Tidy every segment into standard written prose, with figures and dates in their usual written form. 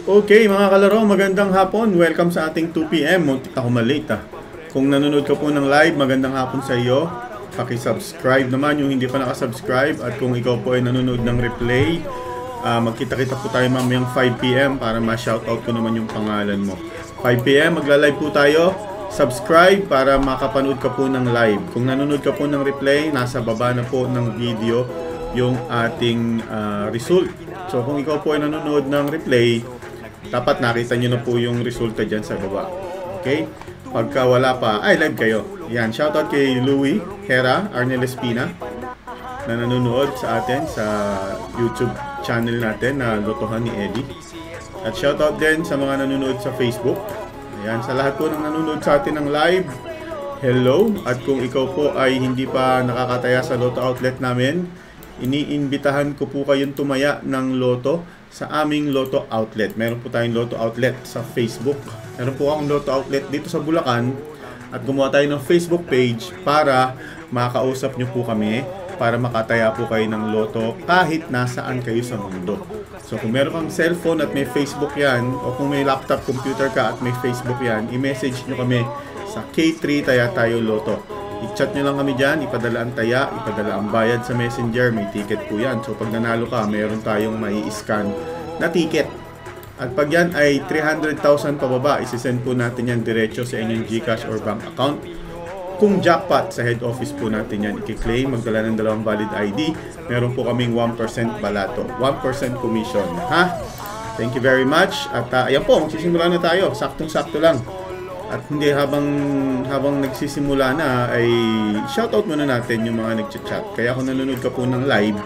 Okay mga kalaro, magandang hapon. Welcome sa ating 2 PM. Muntik ako malate ah. Kung nanonood ka po ng live, magandang hapon sa iyo. Paki-subscribe naman yung hindi pa nakasubscribe. At kung ikaw po ay nanonood ng replay, magkita-kita po tayo mamayang 5 PM para ma-shoutout ko naman yung pangalan mo. 5 PM, magla-live po tayo. Subscribe para makapanood ka po ng live. Kung nanonood ka po ng replay, nasa baba na po ng video yung ating result. So kung ikaw po ay nanonood ng replay, dapat nakita nyo na po yung resulta dyan sa baba. Okay? Pagka wala pa, ay live kayo. Yan, shoutout kay Louie Hera, Arnel Espina na nanonood sa atin sa YouTube channel natin na Lotohan ni Eddie. At shoutout din sa mga nanonood sa Facebook. Ayan, sa lahat po ng nanonood sa atin ng live, hello. At kung ikaw po ay hindi pa nakakataya sa Lotto Outlet namin, iniimbitahan ko po kayong tumaya ng Lotto sa aming Lotto Outlet. Meron po tayong Lotto Outlet sa Facebook. Meron po akong Lotto Outlet dito sa Bulacan. At gumawa tayo ng Facebook page para makausap nyo po kami, para makataya po kayo ng Lotto kahit nasaan kayo sa mundo. So kung meron kang cellphone at may Facebook yan, o kung may laptop computer ka at may Facebook yan, i-message nyo kami sa K3 Taya Tayo Lotto. I-chat nyo lang kami dyan, ipadala ang taya, ipadala ang bayad sa messenger, may ticket po yan. So pag nanalo ka, mayroon tayong mai-scan na ticket. At pag yan ay 300,000 pababa, isisend po natin yan diretso sa inyong GCash or bank account. Kung jackpot, sa head office po natin yan i-claim, magdala ng 2 valid ID, meron po kaming 1% balato, 1% commission. Ha? Thank you very much. At ayan po, magsisimula na tayo, saktong-sakto lang. At hindi habang nagsisimula na ay shoutout muna natin yung mga nagchat-chat. Kaya kung nanonood ka po ng live,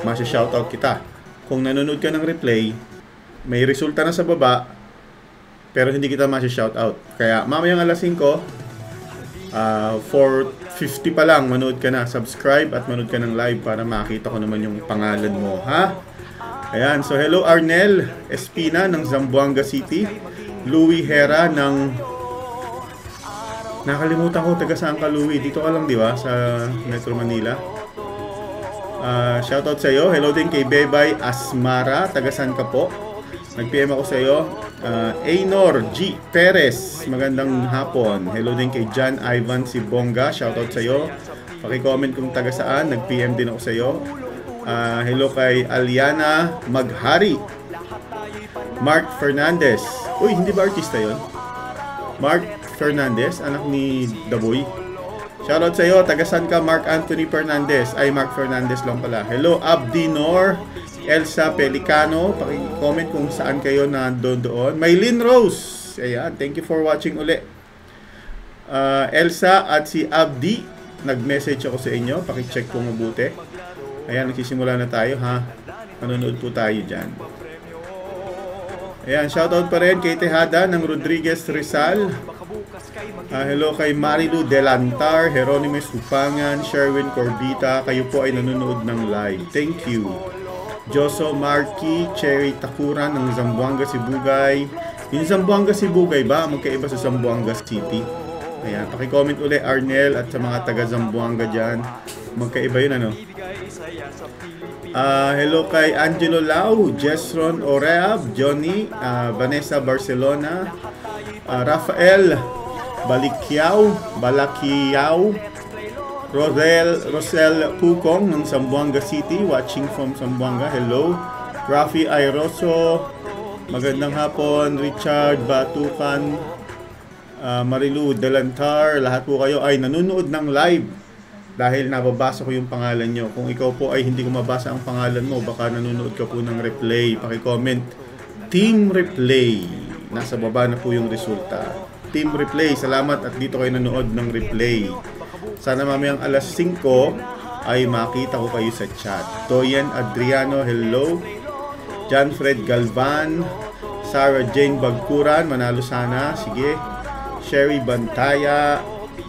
masya-shoutout kita. Kung nanonood ka ng replay, may resulta na sa baba, pero hindi kita masya-shoutout. Kaya mamayang alas 5, 4:50 pa lang, manood ka na. Subscribe at manood ka ng live para makita ko naman yung pangalan mo, ha? Ayan, so hello Arnel Espina ng Zamboanga City. Louie Hera ng... Nakalimutan ko, taga saan ka Louie? Dito ka lang, di ba? Sa Metro Manila. Shoutout sa iyo. Hello din kay Bebay Asmara. Taga saan ka po? Nag-PM ako sa iyo. Aynor G. Perez. Magandang hapon. Hello din kay John Ivan Sibonga. Shoutout sa iyo. Paki-comment kung taga saan. Nag-PM din ako sa iyo. Hello kay Aliana Maghari. Mark Fernandez. Uy, hindi ba artista yon? Mark Fernandez, anak ni Daboy. Shoutout sa iyo, tagasan ka Mark Anthony Fernandez. Ay, Mark Fernandez lang pala. Hello, Abdi Nor, Elsa Pelicano. Paki-comment kung saan kayo na doon. Maylin Rose. Ayan, thank you for watching uli. Elsa at si Abdi, nag-message ako sa inyo. Paki-check po mabuti. Ayan, nagsisimula na tayo ha. Manonood po tayo dyan. Ayan, shoutout pa rin kay Tejada ng Rodriguez Rizal. Hello kay Marilu Delantar, Jeronimo Supangan, Sherwin Corbita. Kayo po ay nanonood ng live. Thank you. Joso Marky, Cherry Takuran ng Zamboanga Sibugay. Yung Zamboanga Sibugay ba? Magkaiba sa Zamboanga City. Ayan, paki-comment uli Arnel at sa mga taga Zamboanga dyan. Magkaiba yun ano? Hello kay Angelo Lau, Jesron Oreab, Johnny, Vanessa Barcelona, Rafael Balakiao, Rosel Pukong ng Zamboanga City, watching from Zamboanga. Hello. Rafi Airoso, magandang hapon. Richard Batukan, Marilu Delantar, lahat po kayo ay nanonood ng live. Dahil nababasa ko yung pangalan nyo. Kung ikaw po ay hindi ko mabasa ang pangalan mo, baka nanonood ka po ng replay. Paki-comment, Team Replay. Nasa baba na po yung resulta. Team Replay, salamat at dito kayo nanonood ng replay. Sana mamayang alas 5 ay makita ko kayo sa chat. Toyen Adriano, hello. John Fred Galvan, Sarah Jane Bagkuran, manalo sana. Sige. Sherry Bantaya,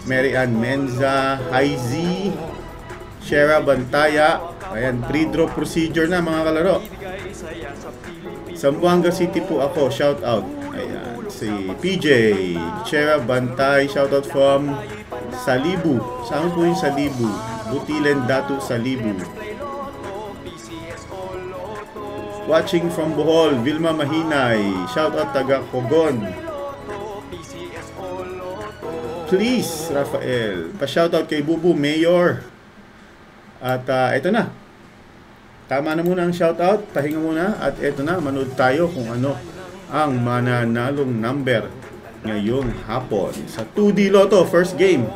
Mary Ann Menza, Haizi, Shera Bantaya. Ayan, pre-draw procedure na mga kalaro. Zamboanga City po ako, shout out. Ayan, si PJ, Shera Bantay, shout out from Salibu. Saan po yung Salibu? Butilen Datu Salibu. Watching from Bohol, Vilma Mahinay. Shout out taga Cogon. Please, Rafael. Pa-shoutout kay Bubu, Mayor. At ito na. Tama na muna ang shoutout. Pahinga muna. At ito na, manood tayo kung ano ang mananalong number ngayong hapon. Sa 2D Lotto, first game.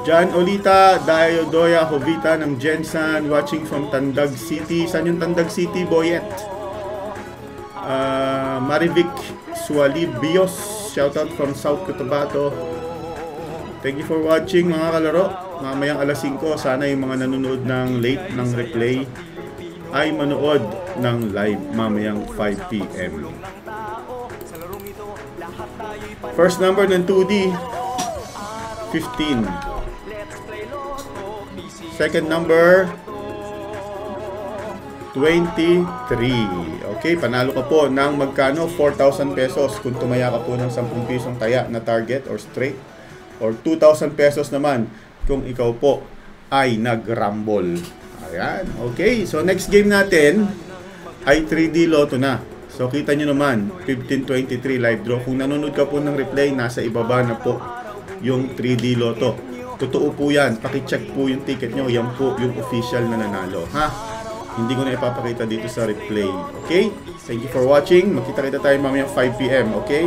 Jan Olita, Dayodoya Jovita ng Jensan, watching from Tandag City. Saan yung Tandag City, Boyet? Marivic Sualibios, shoutout from South Cotabato. Thank you for watching mga kalaro. Mamayang alas 5, sana yung mga nanonood ng late ng replay ay manood ng live mamayang 5 PM. First number ng 2D, 15. Second number, 23. Okay, panalo ka po ng magkano? 4,000 pesos kung tumaya ka po ng 10 pisong taya na target or straight, or 2,000 pesos naman kung ikaw po ay nag-rumble. Ayan, okay. So next game natin ay 3D Lotto na. So kita nyo naman, 1523 live draw. Kung nanonood ka po ng replay, nasa ibaba na po yung 3D Lotto. Totoo po yan. Paki-check po yung ticket nyo. Yan po yung official na nanalo. Ha? Hindi ko na ipapakita dito sa replay. Okay? Thank you for watching. Magkita-kita tayo mamaya 5 PM. Okay?